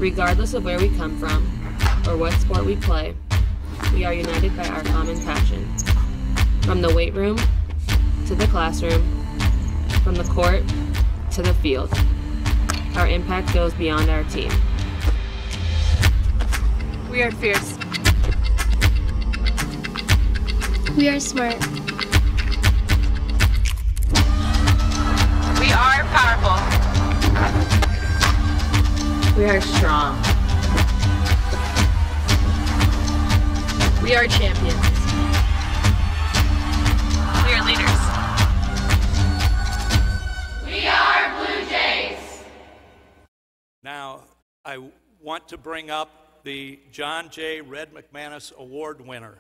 Regardless of where we come from or what sport we play, we are united by our common passion. From the weight room to the classroom, from the court to the field, our impact goes beyond our team. We are fierce. We are smart. We are powerful. We are strong. We are champions. We are leaders. We are Blue Jays. Now, I want to bring up the John J. Red Mcmanus Award winner.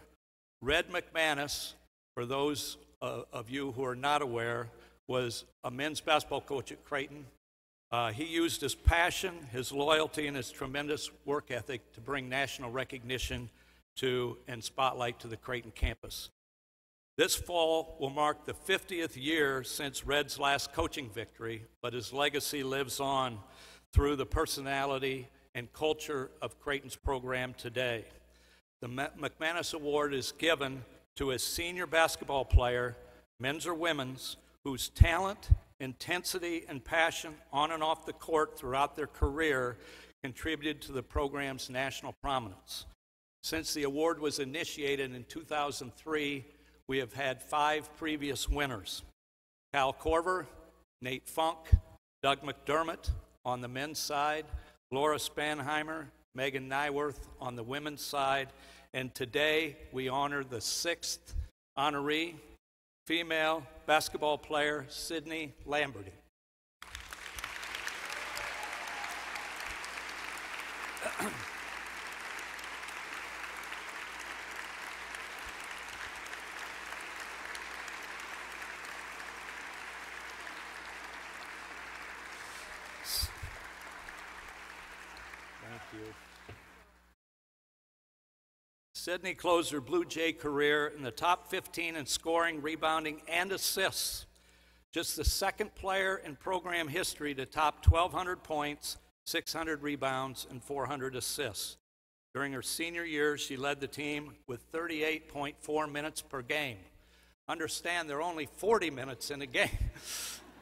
Red Mcmanus, for those of you who are not aware, was a men's basketball coach at Creighton. He used his passion, his loyalty, and his tremendous work ethic to bring national recognition to and spotlight to the Creighton campus. This fall will mark the 50th year since Red's last coaching victory, but his legacy lives on through the personality and culture of Creighton's program today. The Mcmanus Award is given to a senior basketball player, men's or women's, whose talent, intensity, and passion on and off the court throughout their career contributed to the program's national prominence. Since the award was initiated in 2003, we have had 5 previous winners: Cal Corver, Nate Funk, Doug McDermott on the men's side, Laura Spanheimer, Megan Nyworth on the women's side, and today we honor the 6th honoree, female basketball player Sidney Lambert. Thank you. Sydnee Closer, Blue Jay career in the top 15 in scoring, rebounding, and assists. Just the second player in program history to top 1,200 points, 600 rebounds, and 400 assists. During her senior year, she led the team with 38.4 minutes per game. Understand, there are only 40 minutes in a game.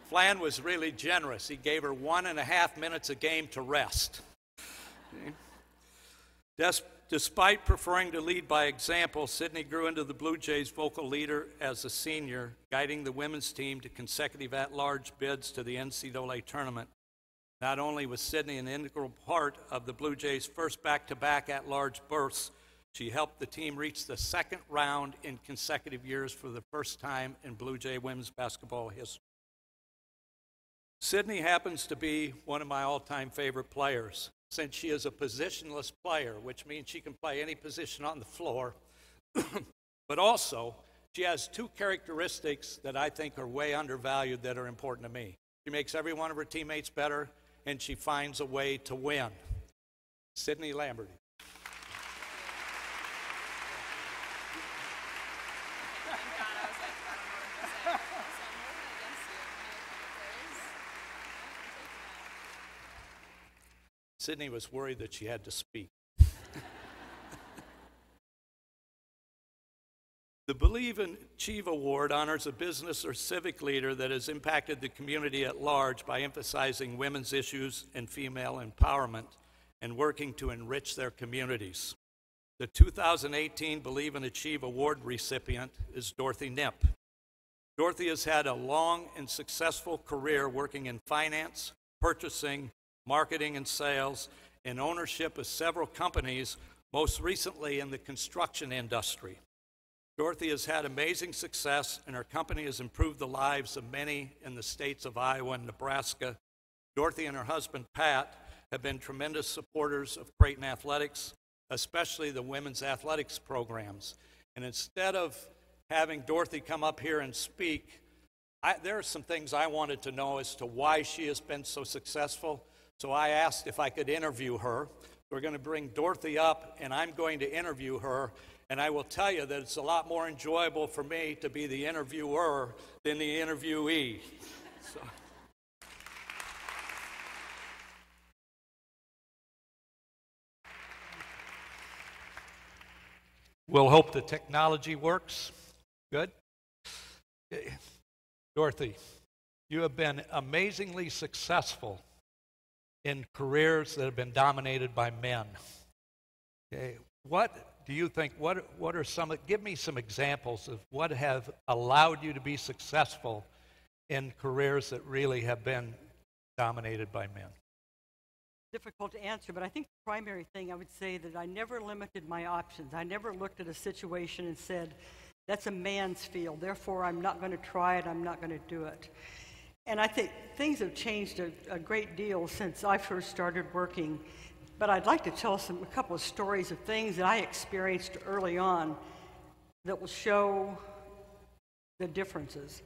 Flan was really generous. He gave her 1.5 minutes a game to rest. Despite preferring to lead by example, Sydney grew into the Blue Jays' vocal leader as a senior, guiding the women's team to consecutive at-large bids to the NCAA tournament. Not only was Sydney an integral part of the Blue Jays' first back-to-back at-large berths, she helped the team reach the second round in consecutive years for the first time in Blue Jay women's basketball history. Sydney happens to be one of my all-time favorite players, since she is a positionless player, which means she can play any position on the floor. But also, she has 2 characteristics that I think are way undervalued that are important to me. She makes every one of her teammates better, and she finds a way to win. Sidney Lambert. Sydney was worried that she had to speak. The Believe and Achieve Award honors a business or civic leader that has impacted the community at large by emphasizing women's issues and female empowerment and working to enrich their communities. The 2018 Believe and Achieve Award recipient is Dorothy Nip. Dorothy has had a long and successful career working in finance, purchasing, marketing and sales, and ownership of several companies, most recently in the construction industry. Dorothy has had amazing success, and her company has improved the lives of many in the states of Iowa and Nebraska. Dorothy and her husband, Pat, have been tremendous supporters of Creighton athletics, especially the women's athletics programs. And instead of having Dorothy come up here and speak, there are some things I wanted to know as to why she has been so successful. So I asked if I could interview her. We're going to bring Dorothy up, and I'm going to interview her. And I will tell you that it's a lot more enjoyable for me to be the interviewer than the interviewee. So. We'll hope the technology works. Good. Dorothy, you have been amazingly successful in careers that have been dominated by men. Okay. What do you think, what are some, give me some examples of what have allowed you to be successful in careers that really have been dominated by men? Difficult to answer, but I think the primary thing I would say that I never limited my options. I never looked at a situation and said, that's a man's field, therefore I'm not going to try it, I'm not going to do it. And I think things have changed a great deal since I first started working. But I'd like to tell a couple of stories of things that I experienced early on that will show the differences.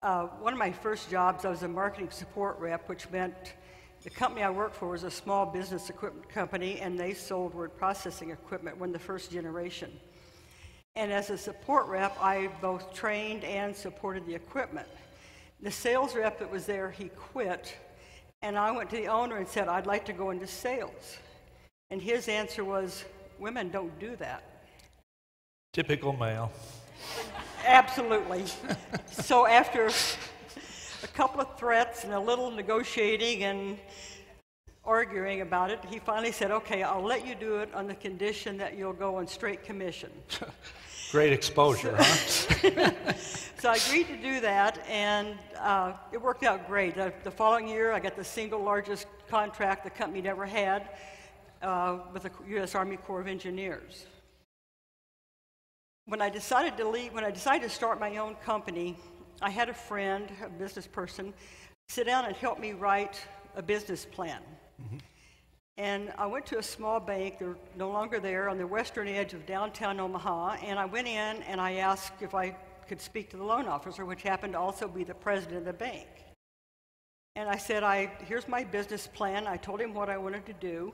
One of my first jobs, I was a marketing support rep, which meant the company I worked for was a small business equipment company, and they sold word processing equipment when the first generation. And as a support rep, I both trained and supported the equipment. The sales rep that was there, he quit, and I went to the owner and said, I'd like to go into sales. And his answer was, women don't do that. Typical male. Absolutely. So after a couple of threats and a little negotiating and arguing about it, he finally said, okay, I'll let you do it on the condition that you'll go on straight commission. Great exposure, huh? So I agreed to do that, and it worked out great. The following year, I got the single largest contract the company ever had with the U.S. Army Corps of Engineers. When I decided to start my own company, I had a friend, a business person, sit down and help me write a business plan. Mm-hmm. And I went to a small bank, they're no longer there, on the western edge of downtown Omaha, and I went in and I asked if I could speak to the loan officer, which happened to also be the president of the bank. And I said, here's my business plan. I told him what I wanted to do.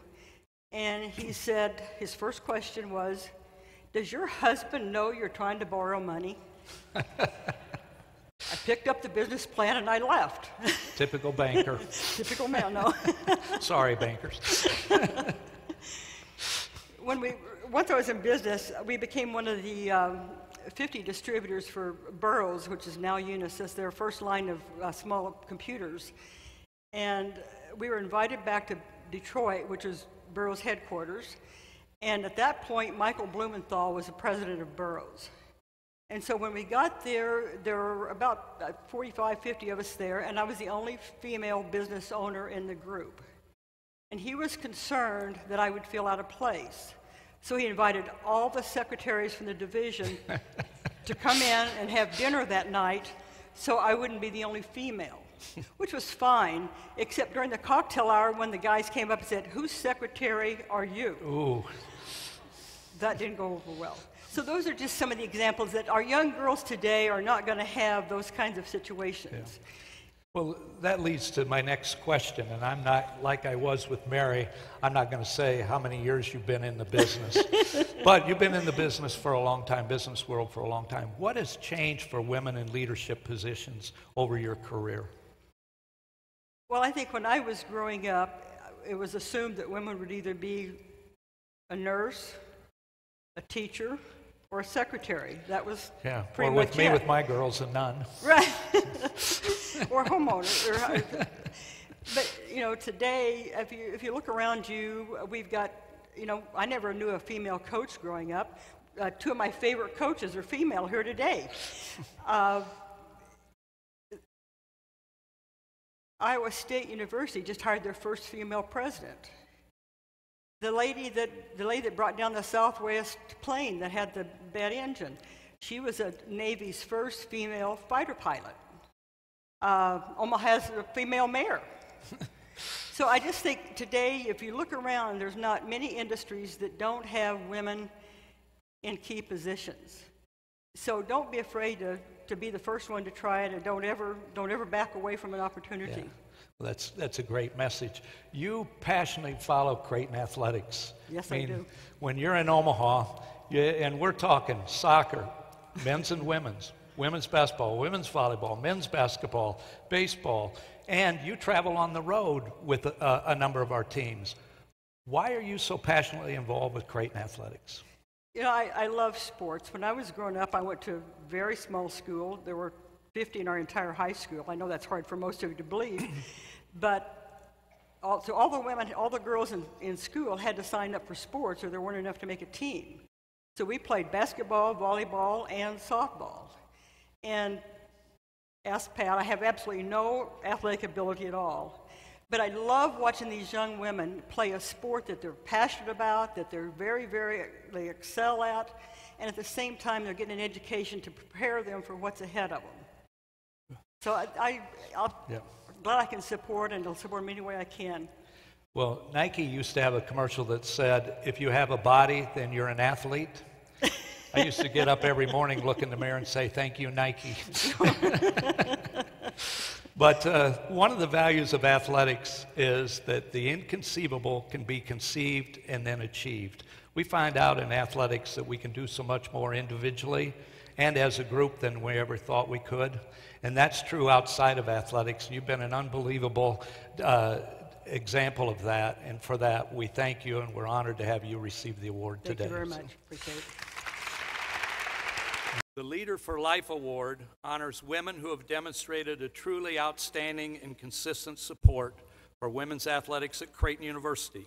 And he said, his first question was, does your husband know you're trying to borrow money? I picked up the business plan and I left. Typical banker. Typical man, no. Sorry, bankers. Once I was in business, we became one of the 50 distributors for Burroughs, which is now Unisys, their first line of small computers. And we were invited back to Detroit, which is Burroughs headquarters. And at that point, Michael Blumenthal was the president of Burroughs. And so when we got there, there were about 45, 50 of us there, and I was the only female business owner in the group. And he was concerned that I would feel out of place. So he invited all the secretaries from the division to come in and have dinner that night so I wouldn't be the only female, which was fine, except during the cocktail hour when the guys came up and said, whose secretary are you? Ooh. That didn't go over well. So those are just some of the examples that our young girls today are not going to have those kinds of situations. Yeah. Well, that leads to my next question, and I'm not, like I was with Mary, I'm not going to say how many years you've been in the business, but you've been in the business for a long time, business world for a long time. What has changed for women in leadership positions over your career? Well, I think when I was growing up, it was assumed that women would either be a nurse, a teacher, or a secretary. That was pretty much with me, with my girls, a nun. Right. Or homeowner. But, you know, today, if you look around you, we've got, you know, I never knew a female coach growing up. Two of my favorite coaches are female here today. Iowa State University just hired their first female president. The lady that brought down the Southwest plane that had the bad engine, she was a Navy's first female fighter pilot. Omaha has a female mayor. So I just think today, if you look around, there's not many industries that don't have women in key positions. So don't be afraid to be the first one to try it, and don't ever back away from an opportunity. Yeah. Well, that's a great message. You passionately follow Creighton athletics. Yes, I do. When you're in Omaha, and we're talking soccer, men's and women's basketball, women's volleyball, men's basketball, baseball, and you travel on the road with a number of our teams. Why are you so passionately involved with Creighton athletics? You know, I love sports. When I was growing up, I went to a very small school. There were 50 in our entire high school. I know that's hard for most of you to believe, but all the women, all the girls in school had to sign up for sports, or there weren't enough to make a team. So we played basketball, volleyball, and softball. And ask Pat, I have absolutely no athletic ability at all. But I love watching these young women play a sport that they're passionate about, that they're they excel at, and at the same time they're getting an education to prepare them for what's ahead of them. So I'm glad I can support, and I'll support them any way I can. Well, Nike used to have a commercial that said, if you have a body, then you're an athlete. I used to get up every morning, look in the mirror, and say, thank you, Nike. But one of the values of athletics is that the inconceivable can be conceived and then achieved. We find out in athletics that we can do so much more individually and as a group than we ever thought we could. And that's true outside of athletics. You've been an unbelievable example of that, and for that we thank you, and we're honored to have you receive the award today. Thank you very much. Appreciate it. The Leader for Life Award honors women who have demonstrated a truly outstanding and consistent support for women's athletics at Creighton University.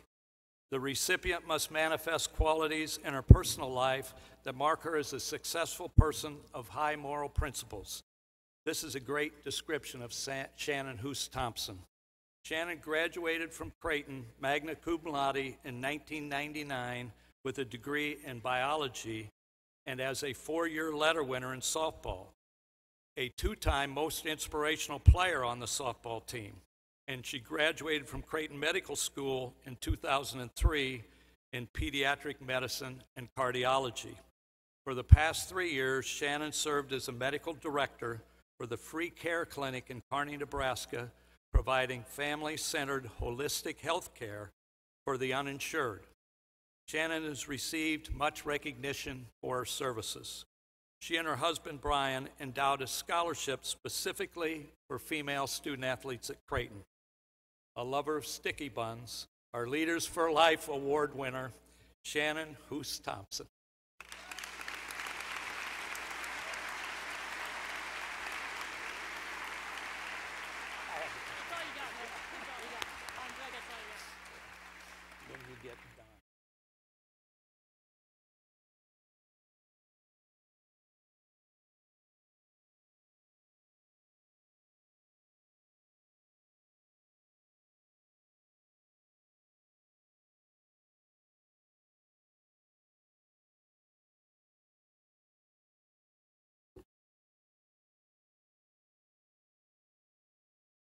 The recipient must manifest qualities in her personal life that mark her as a successful person of high moral principles. This is a great description of Shannon Hoos Thompson. Shannon graduated from Creighton magna cum laude in 1999 with a degree in biology and as a 4-year letter winner in softball, a 2-time most inspirational player on the softball team. And she graduated from Creighton Medical School in 2003 in pediatric medicine and cardiology. For the past 3 years, Shannon served as a medical director for the Free Care Clinic in Kearney, Nebraska, providing family-centered holistic health care for the uninsured. Shannon has received much recognition for her services. She and her husband, Brian, endowed a scholarship specifically for female student athletes at Creighton. A lover of sticky buns, our Leaders for Life Award winner, Shannon Hoos Thompson. When you get done.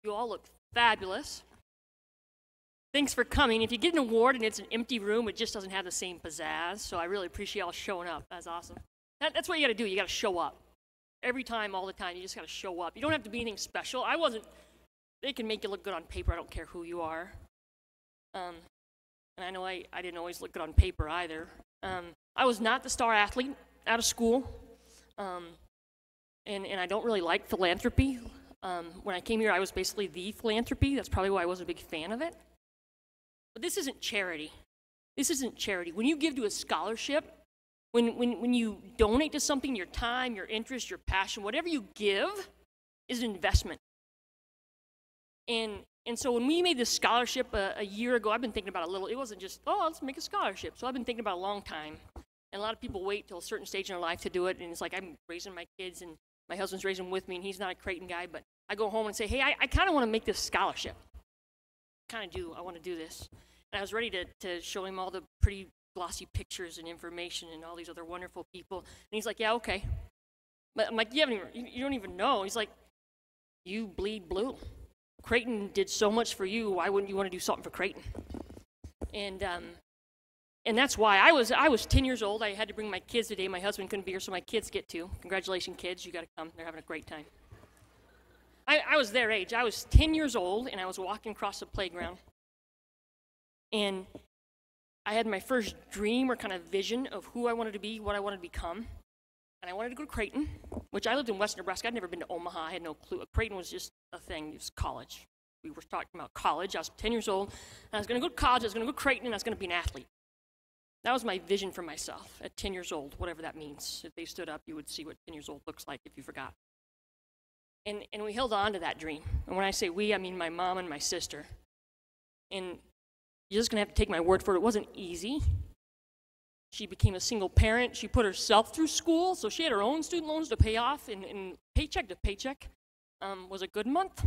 You all look fabulous. Thanks for coming. If you get an award and it's an empty room, it just doesn't have the same pizzazz, so I really appreciate y'all showing up. That's awesome. That's what you gotta do. You gotta show up. Every time, all the time, you just gotta show up. You don't have to be anything special. They can make you look good on paper. I don't care who you are. And I know I didn't always look good on paper either. I was not the star athlete out of school, and I don't really like philanthropy. When I came here, I was basically the philanthropy. That's probably why I wasn't a big fan of it. But this isn't charity. This isn't charity. When you give to a scholarship, when you donate to something, your time, your interest, your passion, whatever you give is an investment. And so when we made this scholarship a year ago, I've been thinking about it a little. It wasn't just, let's make a scholarship. So I've been thinking about it a long time. And a lot of people wait till a certain stage in their life to do it. And it's like, I'm raising my kids, and my husband's raising them with me, and he's not a Creighton guy, but I go home and say, hey, I kind of want to make this scholarship. I want to do this. And I was ready to show him all the pretty glossy pictures and information and all these other wonderful people. And he's like, yeah, okay. But I'm like, you don't even know. He's like, you bleed blue. Creighton did so much for you. Why wouldn't you want to do something for Creighton? And that's why I was 10 years old. I had to bring my kids today. My husband couldn't be here, so my kids get to. Congratulations, kids. You got to come. They're having a great time. I was their age. I was 10 years old, and I was walking across the playground. And I had my first dream or kind of vision of who I wanted to be, what I wanted to become. And I wanted to go to Creighton, which I lived in West Nebraska. I'd never been to Omaha. I had no clue. Creighton was just a thing. It was college. We were talking about college. I was 10 years old, and I was going to go to college. I was going to go to Creighton, and I was going to be an athlete. That was my vision for myself at 10 years old, whatever that means. If they stood up, you would see what 10 years old looks like if you forgot. And we held on to that dream. And when I say we, I mean my mom and my sister. And you're just going to have to take my word for it. It wasn't easy. She became a single parent. She put herself through school, so she had her own student loans to pay off, and paycheck to paycheck was a good month.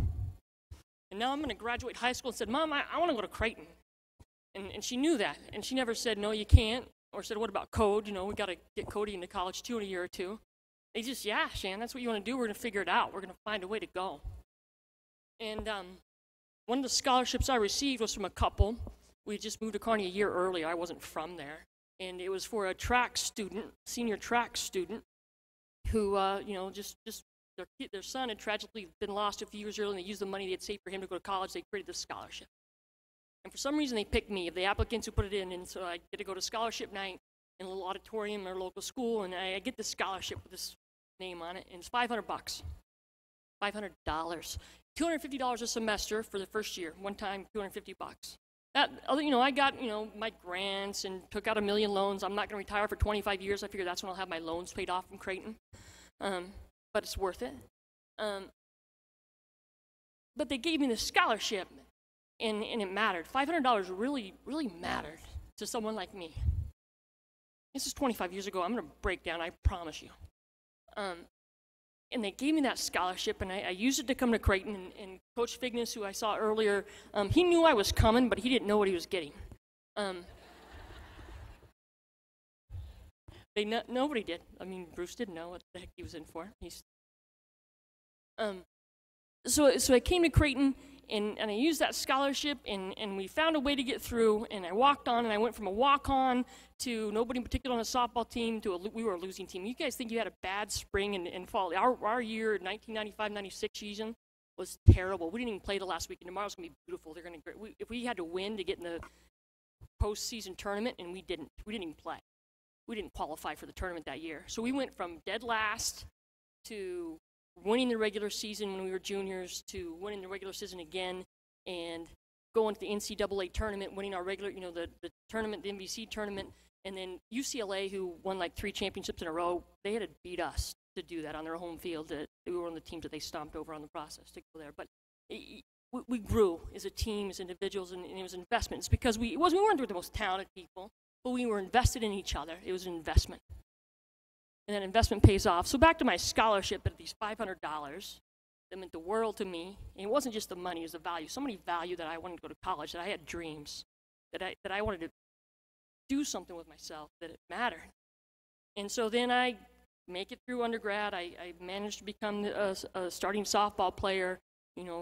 And now I'm going to graduate high school and said, Mom, I want to go to Creighton. And she knew that. And she never said, no, you can't. Or said, what about code? You know, we got to get Cody into college too in a year or two. They just, yeah, Shan, that's what you want to do. We're going to figure it out. We're going to find a way to go. And one of the scholarships I received was from a couple. We had just moved to Kearney a year earlier. I wasn't from there. And it was for a track student, senior track student, who, just their son had tragically been lost a few years earlier, and they used the money they had saved for him to go to college. They created this scholarship. And for some reason, they picked me of the applicants who put it in, and so I get to go to scholarship night in a little auditorium in our local school, and I get this scholarship with this name on it, and it's $500, $500, $250 a semester for the first year, one time, $250. That, I got, my grants and took out $1 million loans. I'm not going to retire for 25 years. I figure that's when I'll have my loans paid off from Creighton, but it's worth it. But they gave me this scholarship, and it mattered. $500 really, really mattered to someone like me. This is 25 years ago. I'm going to break down, I promise you. And they gave me that scholarship, and I used it to come to Creighton, and Coach Fignes, who I saw earlier, he knew I was coming, but he didn't know what he was getting. Nobody did. I mean, Bruce didn't know what the heck he was in for. So I came to Creighton, and I used that scholarship, and we found a way to get through, and I walked on, and I went from a walk-on to nobody in particular on the softball team to we were a losing team. You guys think you had a bad spring and fall. Our year, 1995-96 season, was terrible. We didn't even play the last week, and tomorrow's going to be beautiful. They're going to if we had to win to get in the postseason tournament, and we didn't even play. We didn't qualify for the tournament that year. So we went from dead last to winning the regular season when we were juniors to winning the regular season again and going to the NCAA tournament, winning our regular, the tournament, the MVC tournament, and then UCLA, who won like 3 championships in a row, they had to beat us to do that on their home field. We were on the teams that they stomped over on the process to go there. But we grew as a team, as individuals, and it was investments because we weren't the most talented people, but we were invested in each other. It was an investment. And that investment pays off. So back to my scholarship at these $500, that meant the world to me. And it wasn't just the money, it was the value. So many value that I wanted to go to college, that I had dreams, that I wanted to do something with myself, that it mattered. And so then I make it through undergrad. I managed to become a starting softball player,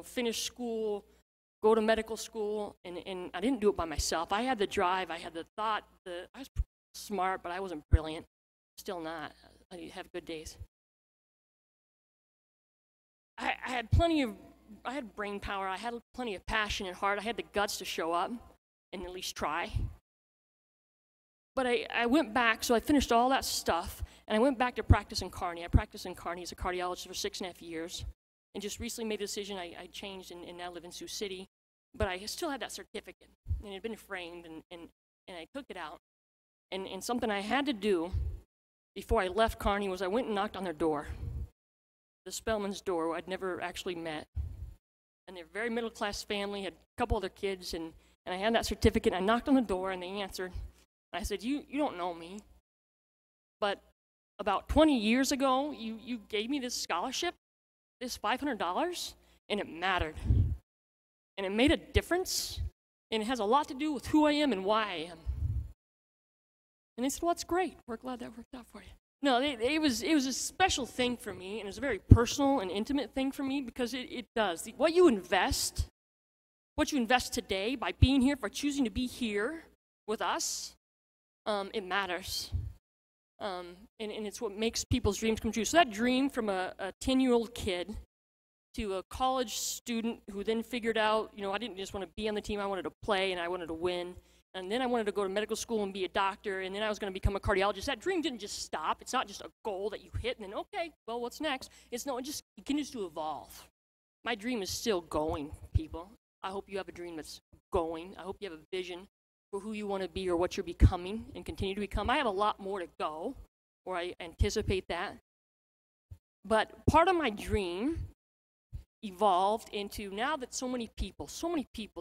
finish school, go to medical school, and I didn't do it by myself. I had the drive, I had the thought, I was smart, but I wasn't brilliant. Still not. I have good days. I had brain power. I had plenty of passion and heart. I had the guts to show up and at least try. But I went back, so I finished all that stuff, and I went back to practice in Kearney. I practiced in Kearney as a cardiologist for 6.5 years, and just recently made a decision. I changed and now live in Sioux City, but I still had that certificate, and it had been framed, and I took it out. And something I had to do before I left Kearney was I went and knocked on their door, the Spellman's door, who I'd never actually met. And they're a very middle-class family, had a couple other kids, and I had that certificate. I knocked on the door, and they answered. And I said, you don't know me, but about 20 years ago, you gave me this scholarship, this $500, and it mattered. And it made a difference, and it has a lot to do with who I am and why I am. And they said, well, that's great. We're glad that worked out for you. No, it was a special thing for me, and it was a very personal and intimate thing for me because it does. What you invest today by being here, for choosing to be here with us, it matters. And it's what makes people's dreams come true. So that dream from a 10-year-old kid to a college student who then figured out, I didn't just want to be on the team, I wanted to play and I wanted to win. And then I wanted to go to medical school and be a doctor, and then I was going to become a cardiologist. That dream didn't just stop. It's not just a goal that you hit and then, okay, well, what's next? It continues to evolve. My dream is still going, people. I hope you have a dream that's going. I hope you have a vision for who you want to be or what you're becoming and continue to become. I have a lot more to go, or I anticipate that. But part of my dream evolved into, now that so many people,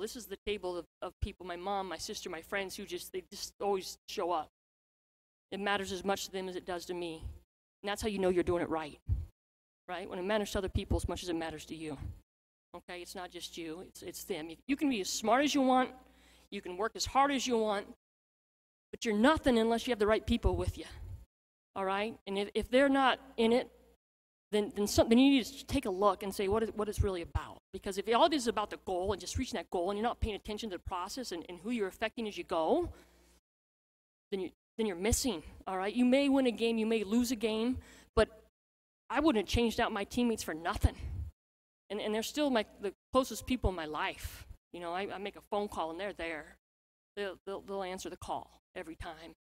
this is the table of people, my mom, my sister, my friends, they just always show up. It matters as much to them as it does to me. And that's how you know you're doing it right? When it matters to other people as much as it matters to you. Okay, it's not just you, it's them. You can be as smart as you want, you can work as hard as you want, but you're nothing unless you have the right people with you. All right? And if they're not in it, then you need to take a look and say what it's really about. Because if all it is about the goal and just reaching that goal and you're not paying attention to the process and who you're affecting as you go, then you're missing, all right? You may win a game, you may lose a game, but I wouldn't have changed out my teammates for nothing. And they're still the closest people in my life. You know, I make a phone call and they're there. They'll answer the call every time.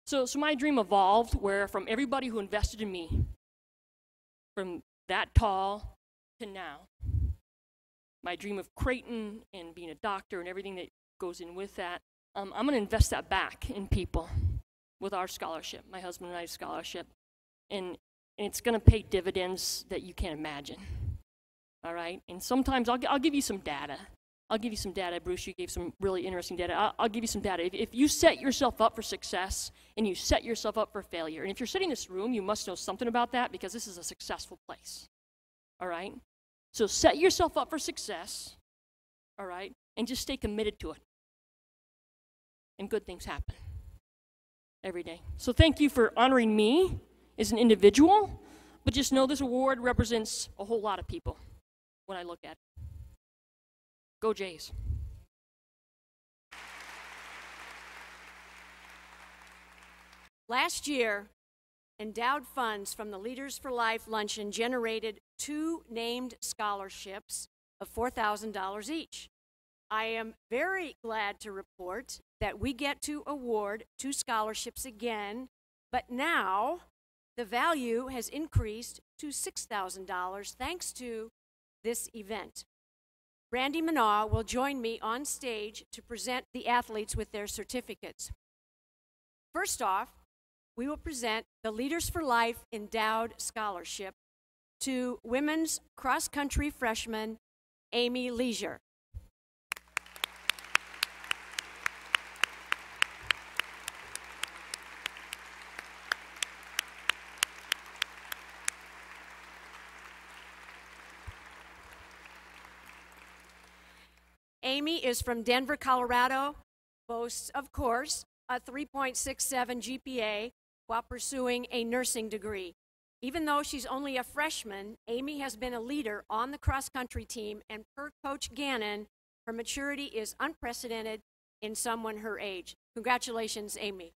So my dream evolved where from everybody who invested in me, from that tall to now, my dream of Creighton and being a doctor and everything that goes in with that, I'm going to invest that back in people with our scholarship, my husband and I's scholarship. And it's going to pay dividends that you can't imagine. All right? And sometimes I'll give you some data. Bruce, you gave some really interesting data. I'll give you some data. If you set yourself up for success and you set yourself up for failure, and if you're sitting in this room, you must know something about that because this is a successful place. All right? So set yourself up for success, all right, and just stay committed to it. And good things happen every day. So thank you for honoring me as an individual, but just know this award represents a whole lot of people when I look at it. Go Jays. Last year, endowed funds from the Leaders for Life Luncheon generated 2 named scholarships of $4,000 each. I am very glad to report that we get to award 2 scholarships again, but now the value has increased to $6,000 thanks to this event. Randy Manaw will join me on stage to present the athletes with their certificates. First off, we will present the Leaders for Life Endowed Scholarship to women's cross-country freshman Amy Leisure. Amy is from Denver, Colorado, boasts, of course, a 3.67 GPA while pursuing a nursing degree. Even though she's only a freshman, Amy has been a leader on the cross-country team, and per Coach Gannon, her maturity is unprecedented in someone her age. Congratulations, Amy.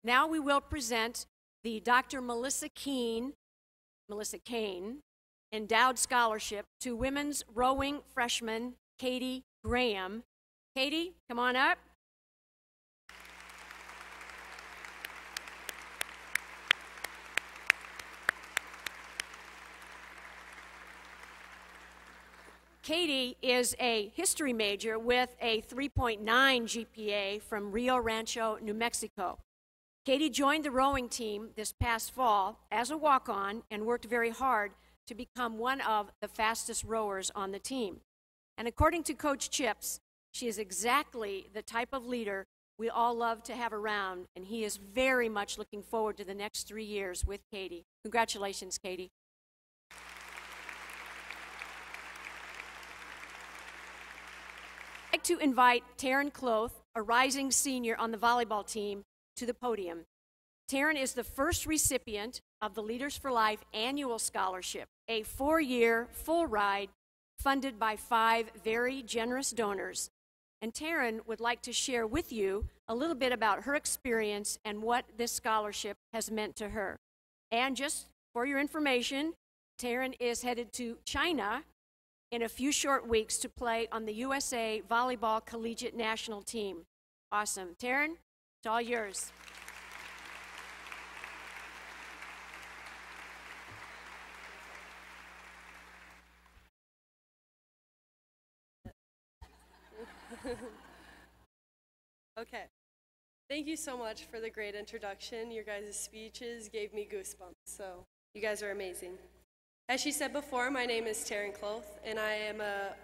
Now we will present the Dr. Melissa Kane Endowed Scholarship to women's rowing freshman Katie Graham. Katie, come on up. Katie is a history major with a 3.9 GPA from Rio Rancho, New Mexico. Katie joined the rowing team this past fall as a walk-on and worked very hard to become one of the fastest rowers on the team. And according to Coach Chips, she is exactly the type of leader we all love to have around, and he is very much looking forward to the next 3 years with Katie. Congratulations, Katie. I'd like to invite Taryn Clothe, a rising senior on the volleyball team, to the podium. Taryn is the first recipient of the Leaders for Life Annual Scholarship, a 4-year full ride funded by 5 very generous donors. And Taryn would like to share with you a little bit about her experience and what this scholarship has meant to her. And just for your information, Taryn is headed to China in a few short weeks to play on the USA Volleyball Collegiate National Team. Awesome. Taryn, it's all yours. Okay. Thank you so much for the great introduction. Your guys' speeches gave me goosebumps, so you guys are amazing. As she said before, my name is Taryn Clothe, and I am a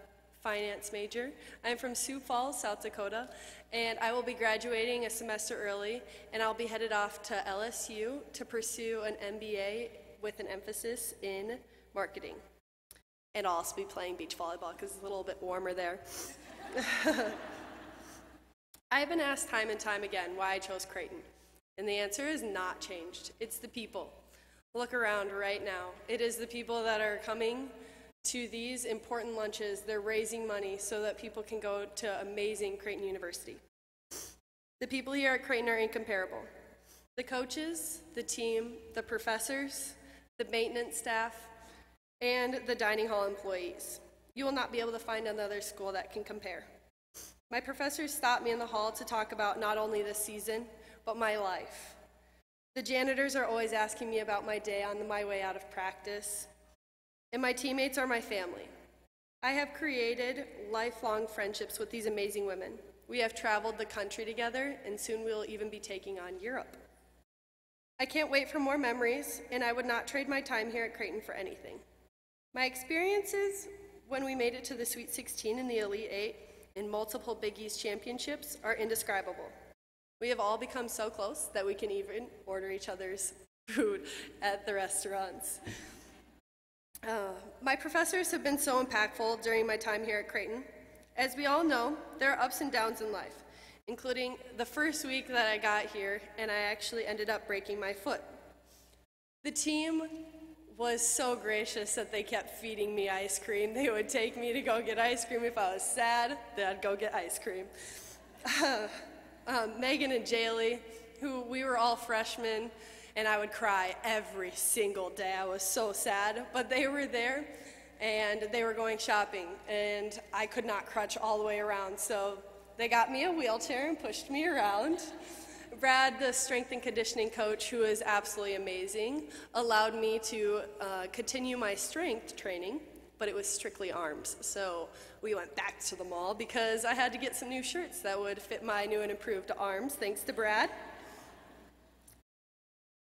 finance major. I'm from Sioux Falls, South Dakota, and I will be graduating a semester early, and I'll be headed off to LSU to pursue an MBA with an emphasis in marketing. And I'll also be playing beach volleyball because it's a little bit warmer there. I've been asked time and time again why I chose Creighton, and the answer is not changed. It's the people. Look around right now. It is the people that are coming to these important lunches. They're raising money so that people can go to amazing Creighton University. The people here at Creighton are incomparable. The coaches, the team, the professors, the maintenance staff, and the dining hall employees. You will not be able to find another school that can compare. My professors stopped me in the hall to talk about not only this season, but my life. The janitors are always asking me about my day on my way out of practice. And my teammates are my family. I have created lifelong friendships with these amazing women. We have traveled the country together, and soon we will even be taking on Europe. I can't wait for more memories, and I would not trade my time here at Creighton for anything. My experiences when we made it to the Sweet 16 and the Elite 8 in multiple Big East championships are indescribable. We have all become so close that we can even order each other's food at the restaurants. My professors have been so impactful during my time here at Creighton. As we all know, there are ups and downs in life, including the first week that I got here, and I actually ended up breaking my foot. The team was so gracious that they kept feeding me ice cream. They would take me to go get ice cream. If I was sad, they'd go get ice cream. Megan and Jaylee, who we were all freshmen, and I would cry every single day. I was so sad, but they were there, and they were going shopping, and I could not crutch all the way around, so they got me a wheelchair and pushed me around. Brad, the strength and conditioning coach, who is absolutely amazing, allowed me to continue my strength training, but it was strictly arms. So we went back to the mall because I had to get some new shirts that would fit my new and improved arms, thanks to Brad.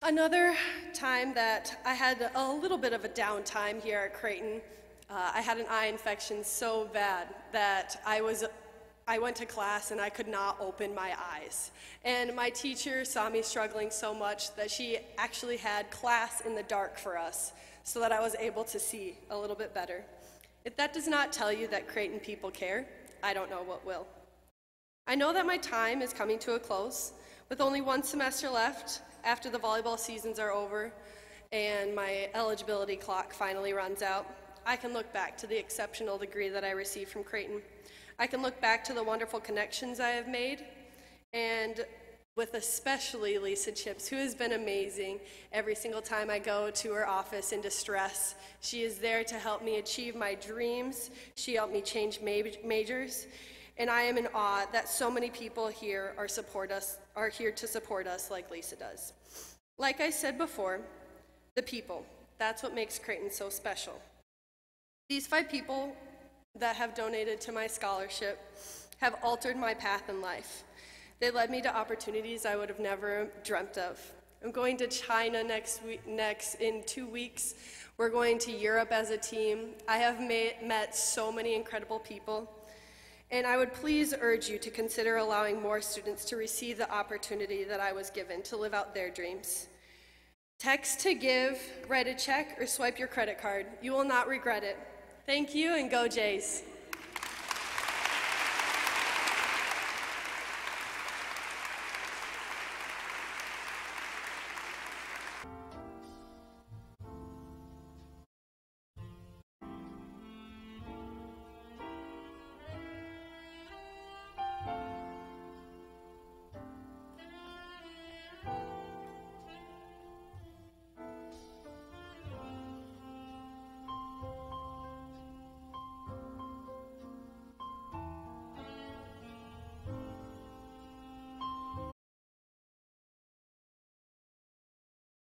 Another time that I had a little bit of a downtime here at Creighton, I had an eye infection so bad that I went to class and I could not open my eyes. And my teacher saw me struggling so much that she actually had class in the dark for us so that I was able to see a little bit better. If that does not tell you that Creighton people care, I don't know what will. I know that my time is coming to a close with only one semester left after the volleyball seasons are over and my eligibility clock finally runs out. I can look back to the exceptional degree that I received from Creighton. I can look back to the wonderful connections I have made, and with especially Lisa Chips, who has been amazing. Every single time I go to her office in distress, she is there to help me achieve my dreams. She helped me change majors, and I am in awe that so many people here are here to support us like Lisa does. Like I said before, the people, that's what makes Creighton so special. These 5 people that have donated to my scholarship have altered my path in life. They led me to opportunities I would have never dreamt of. I'm going to China in 2 weeks. We're going to Europe as a team. I have met so many incredible people, and I would please urge you to consider allowing more students to receive the opportunity that I was given to live out their dreams. Text to give, write a check, or swipe your credit card. You will not regret it. Thank you, and go Jays.